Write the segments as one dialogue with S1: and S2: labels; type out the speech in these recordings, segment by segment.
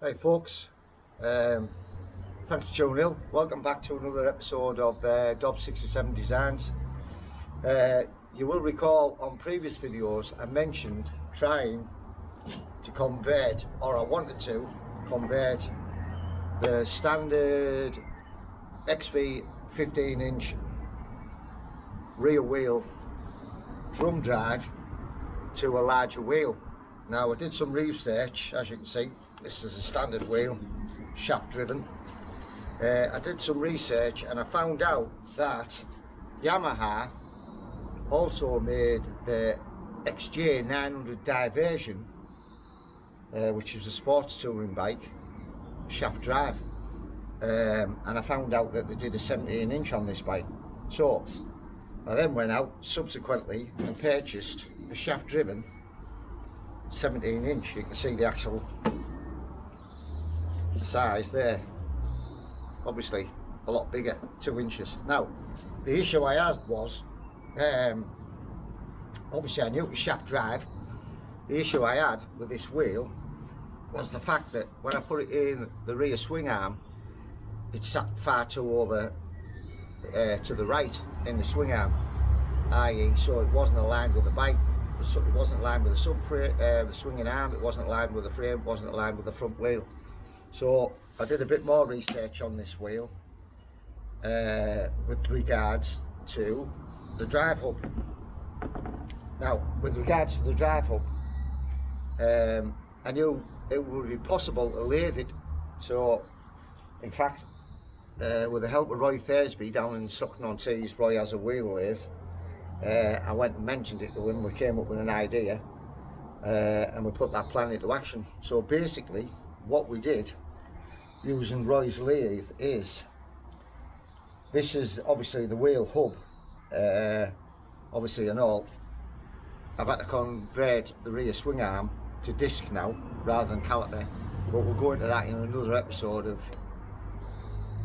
S1: Hey folks, thanks for tuning in. Welcome back to another episode of Dob 67 Designs. You will recall on previous videos I mentioned trying to convert, or I wanted to convert the standard XV 15-inch rear wheel drum drive to a larger wheel. Now I did some research. As you can see, this is a standard wheel, shaft driven. I did some research and I found out that Yamaha also made the XJ 900 Diversion, which is a sports touring bike, shaft drive. And I found out that they did a 17-inch on this bike. So I then went out subsequently and purchased a shaft driven 17-inch. You can see the actual size there, obviously a lot bigger, 2 inches. Now the issue I had was, obviously I knew it was shaft drive. The issue I had with this wheel was the fact that when I put it in the rear swing arm, it sat far too over to the right in the swing arm, i.e. so it wasn't aligned with the bike. It wasn't aligned with the subframe, the swinging arm. It wasn't aligned with the frame. It wasn't aligned with the front wheel. So I did a bit more research on this wheel with regards to the drive hub. Now, with regards to the drive hub, I knew it would be possible to lathe it. So, in fact, with the help of Roy Thursby down in Stockton-on-Tees, Roy has a wheel lathe. I went and mentioned it to him. We came up with an idea and we put that plan into action. So basically what we did using Roy's lathe is, this is obviously the wheel hub. Obviously and all, I've had to convert the rear swing arm to disc now rather than caliper, but we'll go into that in another episode of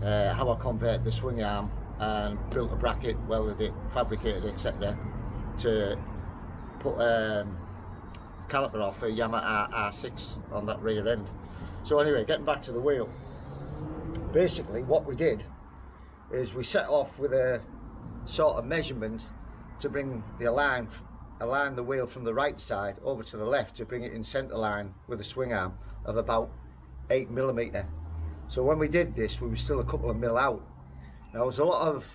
S1: how I convert the swing arm and built a bracket, welded it, fabricated it, etc. to put caliper off a Yamaha R6 on that rear end. So anyway, getting back to the wheel, basically what we did is we set off with a sort of measurement to bring the align the wheel from the right side over to the left to bring it in centre line with a swing arm of about 8mm. So when we did this, we were still a couple of mil out. Now there's a lot of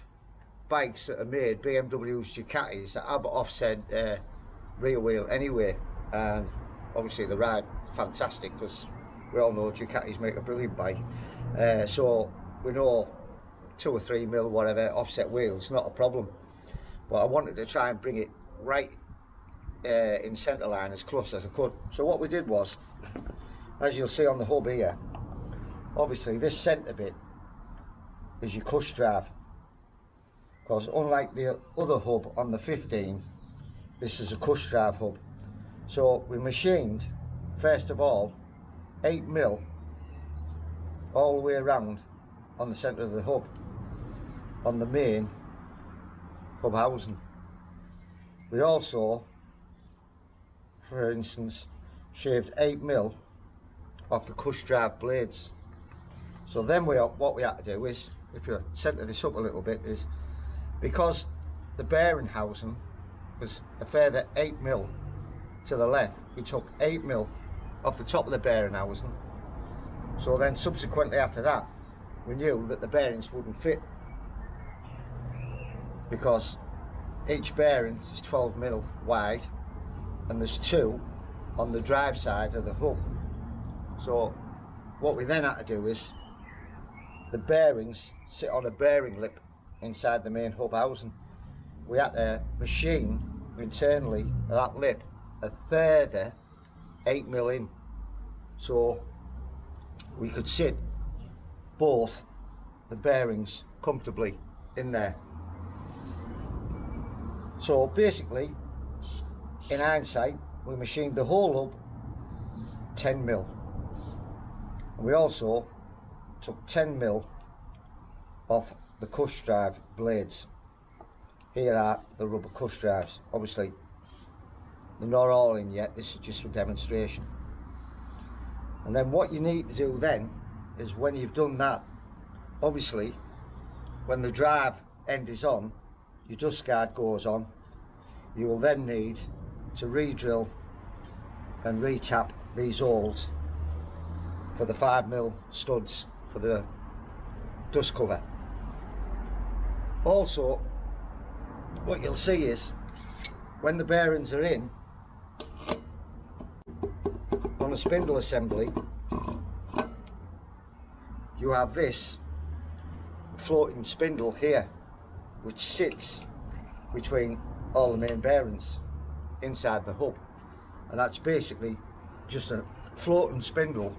S1: bikes that are made, BMWs, Ducatis, that have offset rear wheel anyway, and obviously they ride fantastic because we all know Ducatis make a brilliant bike. So we know 2 or 3 mil, whatever, offset wheels, not a problem. But I wanted to try and bring it right in centre line as close as I could. So what we did was, as you'll see on the hub here, obviously this centre bit is your cush drive, because unlike the other hub on the 15, this is a cush drive hub. So we machined, first of all, 8mm all the way around on the centre of the hub, on the main hub housing. We also, for instance, shaved 8mm off the cush drive blades. So then what we had to do is, if you centre this up a little bit, is because the bearing housing was a further 8mm to the left, we took 8mm off the top of the bearing housing. So then subsequently after that, we knew that the bearings wouldn't fit, because each bearing is 12mm wide and there's 2 on the drive side of the hub. So what we then had to do is, the bearings sit on a bearing lip inside the main hub housing. We had to machine internally that lip a further 8mm in, so we could sit both the bearings comfortably in there. So basically, in hindsight, we machined the whole hub 10mm, and we also took 10mm off the cush drive blades. Here are the rubber cush drives. Obviously they're not all in yet, this is just for demonstration. And then what you need to do then is, when you've done that, obviously when the drive end is on, your dust guard goes on, you will then need to re-drill and re-tap these holes for the 5mm studs for the dust cover. Also, what you'll see is, when the bearings are in on a spindle assembly, you have this floating spindle here which sits between all the main bearings inside the hub, and that's basically just a floating spindle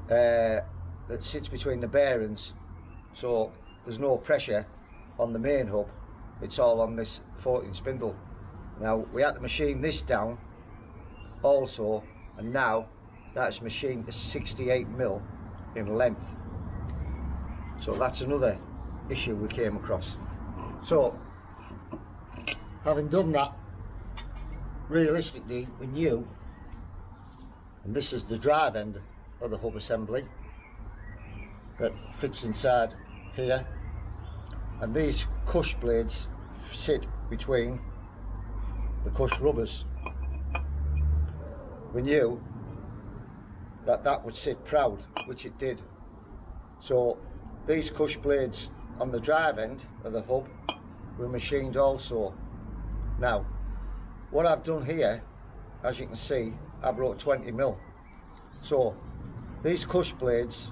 S1: that sits between the bearings, so there's no pressure on the main hub, it's all on this floating spindle. Now we had to machine this down also, and now that's machined to 68mm in length, so that's another issue we came across. So having done that, realistically we knew, and this is the drive end of the hub assembly that fits inside here, and these cush blades sit between the cush rubbers. We knew that that would sit proud, which it did. So these cush blades on the drive end of the hub were machined also. Now what I've done here, as you can see, I brought 20mm. So these cush blades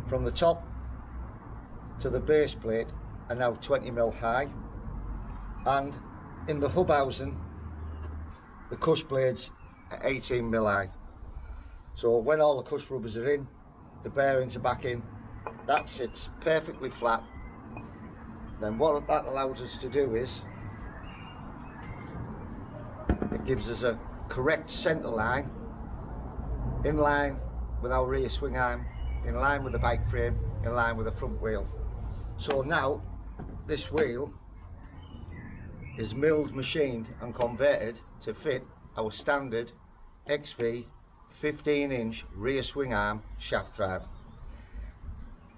S1: from the top to the base plate are now 20mm high, and in the hub housing the cush blades are 18mm high. So when all the cush rubbers are in, the bearings are back in, that sits perfectly flat. Then what that allows us to do is, it gives us a correct centre line, in line with our rear swing arm, in line with the bike frame, in line with the front wheel. So now this wheel is milled, machined and converted to fit our standard XV 15-inch rear swing arm shaft drive.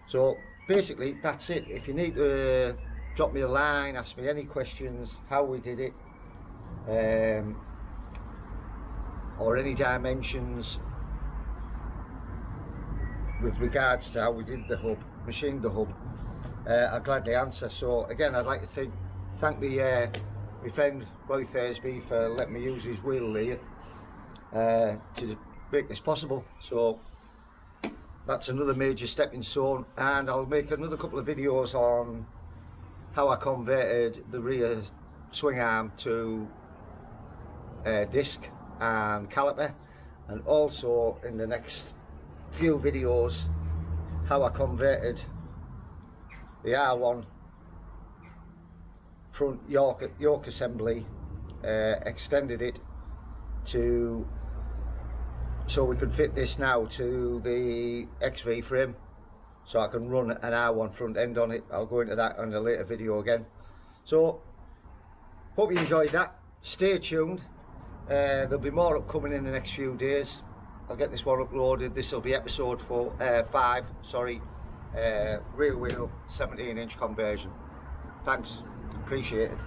S1: So basically that's it. If you need to drop me a line, ask me any questions, how we did it, or any dimensions with regards to how we did the hub, machined the hub, I'll gladly answer. So again, I'd like to thank my friend Roy Thursby for letting me use his wheel lathe to make this possible. So that's another major stepping stone, and I'll make another couple of videos on how I converted the rear swing arm to disc and caliper, and also in the next few videos how I converted the R1 front yoke assembly, extended it to so we could fit this now to the XV frame, so I can run an R1 front end on it. I'll go into that on a later video again. So hope you enjoyed that. Stay tuned, there'll be more upcoming in the next few days. I'll get this one uploaded. This will be episode 5, sorry, rear wheel 17-inch conversion. Thanks, appreciate it.